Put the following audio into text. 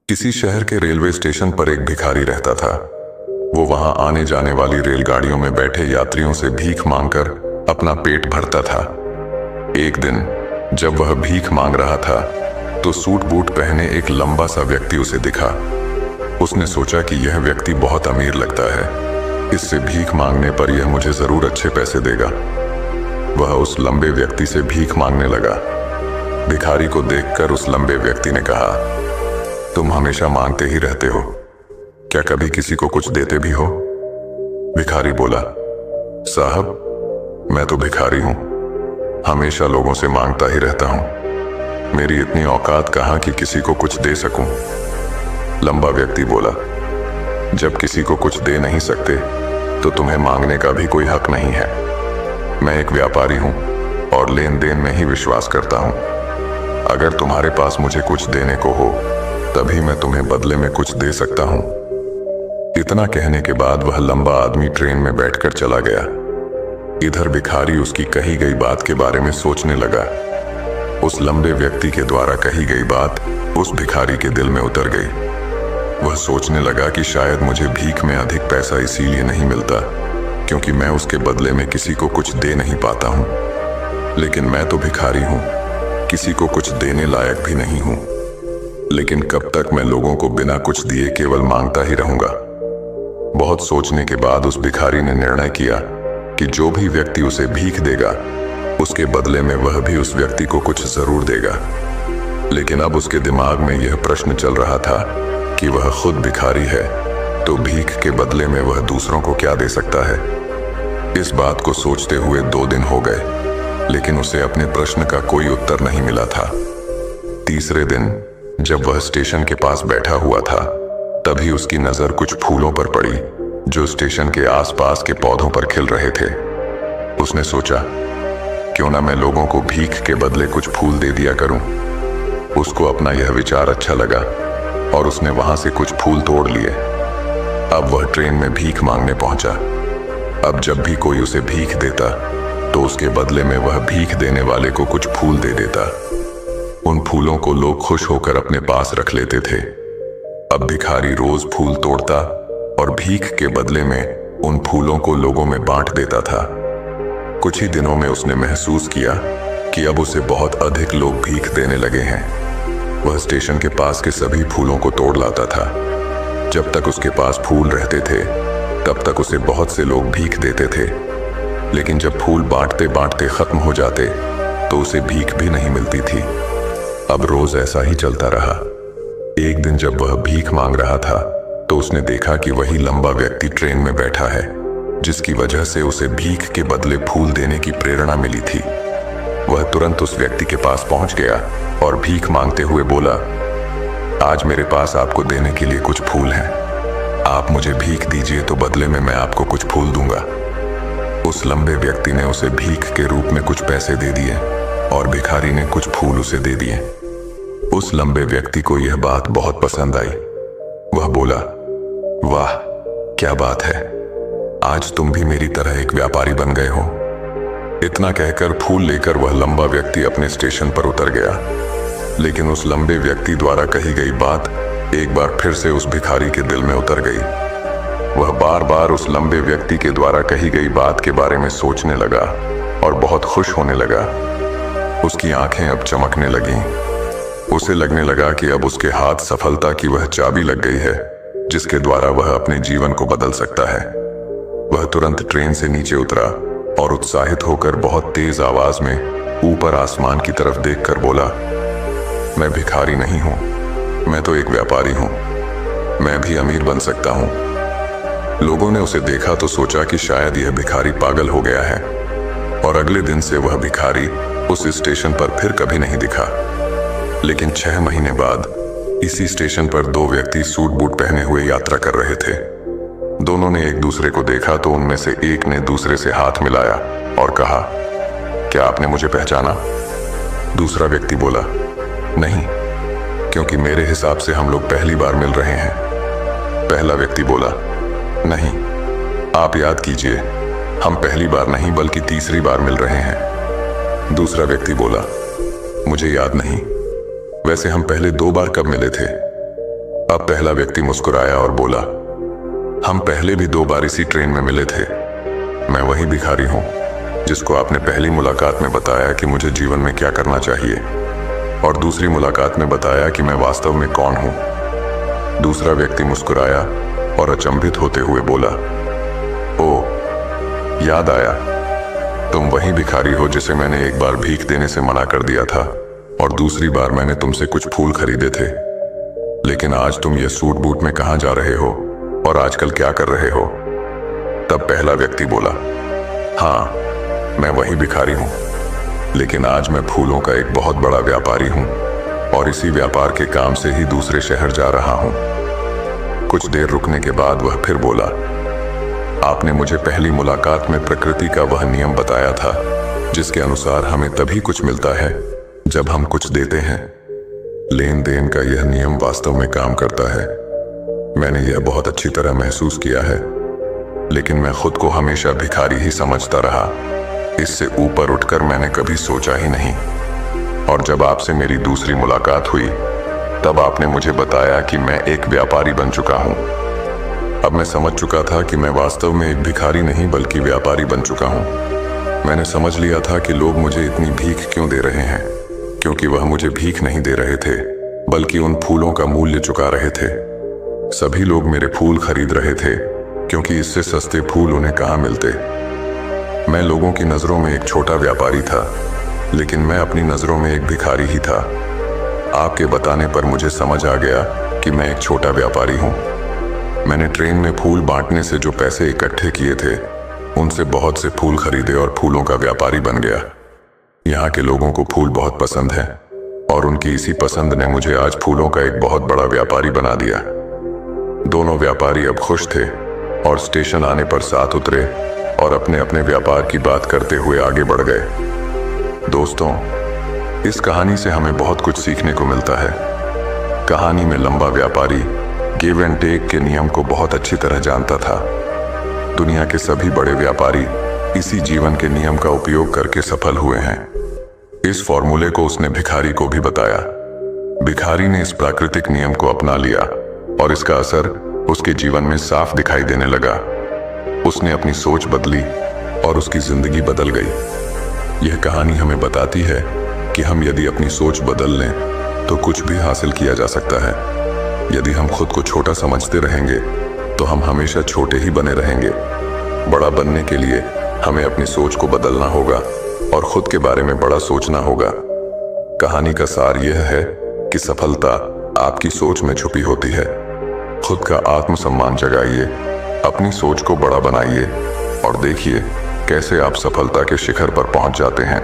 किसी शहर के रेलवे स्टेशन पर एक भिखारी रहता था। वो वहां आने जाने वाली रेलगाड़ियों में बैठे यात्रियों से भीख मांगकर अपना पेट भरता था। एक दिन जब वह भीख मांग रहा था तो सूट बूट पहने एक लंबा सा व्यक्ति उसे दिखा। उसने सोचा कि यह व्यक्ति बहुत अमीर लगता है, इससे भीख मांगने पर यह मुझे जरूर अच्छे पैसे देगा। वह उस लंबे व्यक्ति से भीख मांगने लगा। भिखारी को देखकर उस लंबे व्यक्ति ने कहा, तुम हमेशा मांगते ही रहते हो, क्या कभी किसी को कुछ देते भी हो? भिखारी बोला, साहब मैं तो भिखारी हूं, हमेशा लोगों से मांगता ही रहता हूं, मेरी इतनी औकात कहां कि किसी को कुछ दे सकूं। लंबा व्यक्ति बोला, जब किसी को कुछ दे नहीं सकते तो तुम्हें मांगने का भी कोई हक नहीं है। मैं एक व्यापारी हूं और लेन देन में ही विश्वास करता हूं। अगर तुम्हारे पास मुझे कुछ देने को हो तभी मैं तुम्हें बदले में कुछ दे सकता हूं। इतना कहने के बाद वह लंबा आदमी ट्रेन में बैठकर चला गया। इधर भिखारी उसकी कही गई बात के बारे में सोचने लगा। उस लंबे व्यक्ति के द्वारा कही गई बात उस भिखारी के दिल में उतर गई। वह सोचने लगा कि शायद मुझे भीख में अधिक पैसा इसीलिए नहीं मिलता क्योंकि मैं उसके बदले में किसी को कुछ दे नहीं पाता हूं। लेकिन मैं तो भिखारी हूं, किसी को कुछ देने लायक भी नहीं हूं। लेकिन कब तक मैं लोगों को बिना कुछ दिए केवल मांगता ही रहूंगा? बहुत सोचने के बाद उस भिखारी ने निर्णय किया कि जो भी व्यक्ति उसे भीख देगा उसके बदले में वह भी उस व्यक्ति को कुछ जरूर देगा। लेकिन अब उसके दिमाग में यह प्रश्न चल रहा था कि वह खुद भिखारी है तो भीख के बदले में वह दूसरों को क्या दे सकता है। इस बात को सोचते हुए 2 दिन हो गए, लेकिन उसे अपने प्रश्न का कोई उत्तर नहीं मिला था। तीसरे दिन जब वह स्टेशन के पास बैठा हुआ था तभी उसकी नजर कुछ फूलों पर पड़ी जो स्टेशन के आसपास के पौधों पर खिल रहे थे। उसने सोचा, क्यों ना मैं लोगों को भीख के बदले कुछ फूल दे दिया करूं। उसको अपना यह विचार अच्छा लगा और उसने वहां से कुछ फूल तोड़ लिए। अब वह ट्रेन में भीख मांगने पहुंचा। अब जब भी कोई उसे भीख देता तो उसके बदले में वह भीख देने वाले को कुछ फूल दे देता। उन फूलों को लोग खुश होकर अपने पास रख लेते थे। अब भिखारी रोज फूल तोड़ता और भीख के बदले में उन फूलों को लोगों में बांट देता था। कुछ ही दिनों में उसने महसूस किया कि अब उसे बहुत अधिक लोग भीख देने लगे हैं। वह स्टेशन के पास के सभी फूलों को तोड़ लाता था। जब तक उसके पास फूल रहते थे तब तक उसे बहुत से लोग भीख देते थे। लेकिन जब फूल बांटते बांटते खत्म हो जाते तो उसे भीख भी नहीं मिलती थी। अब रोज ऐसा ही चलता रहा। एक दिन जब वह भीख मांग रहा था तो उसने देखा कि वही लंबा व्यक्ति ट्रेन में बैठा है जिसकी वजह से उसे भीख के बदले फूल देने की प्रेरणा मिली थी। वह तुरंत उस व्यक्ति के पास पहुंच गया और भीख मांगते हुए बोला, आज मेरे पास आपको देने के लिए कुछ फूल हैं। आप मुझे भीख दीजिए तो बदले में मैं आपको कुछ फूल दूंगा। उस लंबे व्यक्ति ने उसे भीख के रूप में कुछ पैसे दे दिए और भिखारी ने कुछ फूल उसे दे दिए। उस लंबे व्यक्ति को यह बात बहुत पसंद आई। वह बोला, वाह क्या बात है, आज तुम भी मेरी तरह एक व्यापारी बन गए हो। इतना कहकर फूल लेकर वह लंबा व्यक्ति अपने स्टेशन पर उतर गया। लेकिन उस लंबे व्यक्ति द्वारा कही गई बात एक बार फिर से उस भिखारी के दिल में उतर गई। वह बार बार उस लंबे व्यक्ति के द्वारा कही गई बात के बारे में सोचने लगा और बहुत खुश होने लगा। उसकी आंखें अब चमकने लगीं। उसे लगने लगा कि अब उसके हाथ सफलता की वह चाबी लग गई है जिसके द्वारा वह अपने जीवन को बदल सकता है। वह तुरंत ट्रेन से नीचे उतरा और उत्साहित होकर बहुत तेज आवाज में ऊपर आसमान की तरफ देखकर बोला, मैं भिखारी नहीं हूं, मैं तो एक व्यापारी हूं, मैं भी अमीर बन सकता हूं। लोगों ने उसे देखा तो सोचा कि शायद यह भिखारी पागल हो गया है और अगले दिन से वह भिखारी उस स्टेशन पर फिर कभी नहीं दिखा। लेकिन 6 महीने बाद इसी स्टेशन पर 2 व्यक्ति सूट बूट पहने हुए यात्रा कर रहे थे। दोनों ने एक दूसरे को देखा तो उनमें से एक ने दूसरे से हाथ मिलाया और कहा, क्या आपने मुझे पहचाना? दूसरा व्यक्ति बोला, नहीं, क्योंकि मेरे हिसाब से हम लोग पहली बार मिल रहे हैं। पहला व्यक्ति बोला, नहीं, आप याद कीजिए, हम पहली बार नहीं बल्कि तीसरी बार मिल रहे हैं। दूसरा व्यक्ति बोला, मुझे याद नहीं, वैसे हम पहले 2 बार कब मिले थे? अब पहला व्यक्ति मुस्कुराया और बोला, हम पहले भी 2 बार इसी ट्रेन में मिले थे। मैं वही भिखारी हूं जिसको आपने पहली मुलाकात में बताया कि मुझे जीवन में क्या करना चाहिए और दूसरी मुलाकात में बताया कि मैं वास्तव में कौन हूं। दूसरा व्यक्ति मुस्कुराया और अचंभित होते हुए बोला, ओ, याद आया, तुम वही भिखारी हो जिसे मैंने एक बार भीख देने से मना कर दिया था और दूसरी बार मैंने तुमसे कुछ फूल खरीदे थे। लेकिन आज तुम ये सूट बूट में कहां जा रहे हो और आजकल क्या कर रहे हो? तब पहला व्यक्ति बोला, हाँ, मैं वही भिखारी हूं, लेकिन आज मैं फूलों का एक बहुत बड़ा व्यापारी हूं और इसी व्यापार के काम से ही दूसरे शहर जा रहा हूं। कुछ देर रुकने के बाद वह फिर बोला, आपने मुझे पहली मुलाकात में प्रकृति का वह नियम बताया था जिसके अनुसार हमें तभी कुछ मिलता है जब हम कुछ देते हैं। लेन देन का यह नियम वास्तव में काम करता है। मैंने यह बहुत अच्छी तरह महसूस किया है, लेकिन मैं खुद को हमेशा भिखारी ही समझता रहा। इससे ऊपर उठकर मैंने कभी सोचा ही नहीं। और जब आपसे मेरी दूसरी मुलाकात हुई तब आपने मुझे बताया कि मैं एक व्यापारी बन चुका हूं। अब मैं समझ चुका था कि मैं वास्तव में एक भिखारी नहीं बल्कि व्यापारी बन चुका हूं। मैंने समझ लिया था कि लोग मुझे इतनी भीख क्यों दे रहे हैं, क्योंकि वह मुझे भीख नहीं दे रहे थे बल्कि उन फूलों का मूल्य चुका रहे थे। सभी लोग मेरे फूल खरीद रहे थे क्योंकि इससे सस्ते फूल उन्हें कहाँ मिलते। मैं लोगों की नजरों में एक छोटा व्यापारी था, लेकिन मैं अपनी नजरों में एक भिखारी ही था। आपके बताने पर मुझे समझ आ गया कि मैं एक छोटा व्यापारी हूँ। मैंने ट्रेन में फूल बांटने से जो पैसे इकट्ठे किए थे उनसे बहुत से फूल खरीदे और फूलों का व्यापारी बन गया। यहाँ के लोगों को फूल बहुत पसंद है और उनकी इसी पसंद ने मुझे आज फूलों का एक बहुत बड़ा व्यापारी बना दिया। दोनों व्यापारी अब खुश थे और स्टेशन आने पर साथ उतरे और अपने अपने व्यापार की बात करते हुए आगे बढ़ गए। दोस्तों, इस कहानी से हमें बहुत कुछ सीखने को मिलता है। कहानी में लंबा व्यापारी गिव एंड टेक के नियम को बहुत अच्छी तरह जानता था। दुनिया के सभी बड़े व्यापारी इसी जीवन के नियम का उपयोग करके सफल हुए हैं। इस फॉर्मूले को उसने भिखारी को भी बताया। भिखारी ने इस प्राकृतिक नियम को अपना लिया और इसका असर उसके जीवन में साफ दिखाई देने लगा। उसने अपनी सोच बदली और उसकी जिंदगी बदल गई। यह कहानी हमें बताती है कि हम यदि अपनी सोच बदल लें तो कुछ भी हासिल किया जा सकता है। यदि हम खुद को छोटा समझते रहेंगे तो हम हमेशा छोटे ही बने रहेंगे। बड़ा बनने के लिए हमें अपनी सोच को बदलना होगा और खुद के बारे में बड़ा सोचना होगा। कहानी का सार यह है कि सफलता आपकी सोच में छुपी होती है। खुद का आत्मसम्मान जगाइए, अपनी सोच को बड़ा बनाइए और देखिए कैसे आप सफलता के शिखर पर पहुंच जाते हैं।